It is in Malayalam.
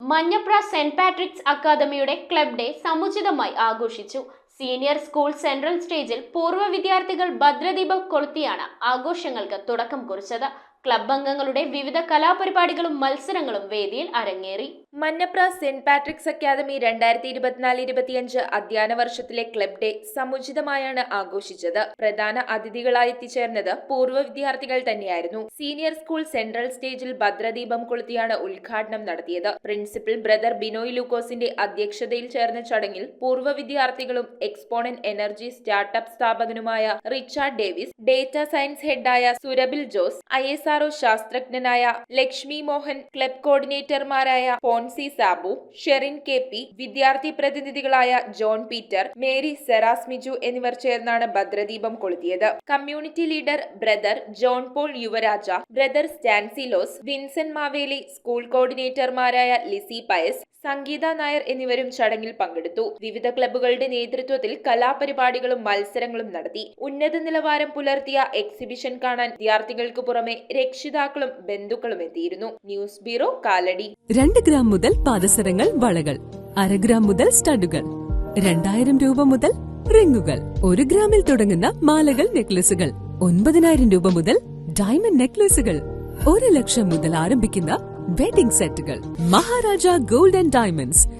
മഞ്ഞപ്ര സെന്റ് പാട്രിക്സ് അക്കാദമിയുടെ ക്ലബ് ഡേ സമുചിതമായി ആഘോഷിച്ചു. സീനിയർ സ്കൂൾ സെൻട്രൽ സ്റ്റേജിൽ പൂർവ്വ വിദ്യാർത്ഥികൾ ഭദ്രദീപം കൊളുത്തിയാണ് ആഘോഷങ്ങൾക്ക് തുടക്കം കുറിച്ചത്. ക്ലബ് അംഗങ്ങളുടെ വിവിധ കലാപരിപാടികളും മത്സരങ്ങളും വേദിയിൽ അരങ്ങേറി. മഞ്ഞപ്ര സെന്റ് പാട്രിക്സ് അക്കാദമി 2024-25 അധ്യയന വർഷത്തിലെ ക്ലബ് ഡേ സമുചിതമായാണ് ആഘോഷിച്ചത്. പ്രധാന അതിഥികളായി എത്തിച്ചേർന്നത് പൂർവ്വ വിദ്യാർത്ഥികൾ തന്നെയായിരുന്നു. സീനിയർ സ്കൂൾ സെൻട്രൽ സ്റ്റേജിൽ ഭദ്രദീപം കൊളുത്തിയാണ് ഉദ്ഘാടനം നടത്തിയത്. പ്രിൻസിപ്പൽ ബ്രദർ ബിനോയ് ലൂക്കോസിന്റെ അധ്യക്ഷതയിൽ ചേർന്ന ചടങ്ങിൽ പൂർവ്വ വിദ്യാർത്ഥികളും എക്സ്പോണന്റ് എനർജി സ്റ്റാർട്ടപ്പ് സ്ഥാപകനുമായ റിച്ചാർഡ് ഡേവിസ്, ഡേറ്റ സയൻസ് ഹെഡായ സുരബിൽ ജോസ്, ISRO ശാസ്ത്രജ്ഞനായ ലക്ഷ്മി മോഹൻ, ക്ലബ് കോർഡിനേറ്റർമാരായ പോൺസി സാബു, ഷെറിൻ KP, വിദ്യാർത്ഥി പ്രതിനിധികളായ ജോൺ പീറ്റർ, മേരി സെറാസ്മിജു എന്നിവർ ചേർന്നാണ് ഭദ്രദീപം കൊളുത്തിയത്. Community leader brother John Paul Yuvaraja, brother Stanislaus, Vincent Maveli, school കോർഡിനേറ്റർമാരായ ലിസി പയസ്, സംഗീത നായർ എന്നിവരും ചടങ്ങിൽ പങ്കെടുത്തു. വിവിധ ക്ലബ്ബുകളുടെ നേതൃത്വത്തിൽ കലാപരിപാടികളും മത്സരങ്ങളും നടത്തി. ഉന്നത നിലവാരം പുലർത്തിയ എക്സിബിഷൻ കാണാൻ വിദ്യാർത്ഥികൾക്ക് പുറമെ രക്ഷിതാക്കളും ബന്ധുക്കളും എത്തിയിരുന്നു. News bureau, Kalady. 2 ഗ്രാം മുതൽ പാദസരങ്ങൾ, വളകൾ, 1/2 ഗ്രാം മുതൽ സ്റ്റഡുകൾ, 2000 രൂപ മുതൽ റിങ്ങുകൾ, 1 ഗ്രാമിൽ തുടങ്ങുന്ന മാലകൾ, നെക്ലസുകൾ, 9000 രൂപ മുതൽ ഡയമണ്ട് നെക്ലസുകൾ, 1 ലക്ഷം മുതൽ ആരംഭിക്കുന്ന വെഡിംഗ് സെറ്റുകൾ. Maharaja gold and diamonds,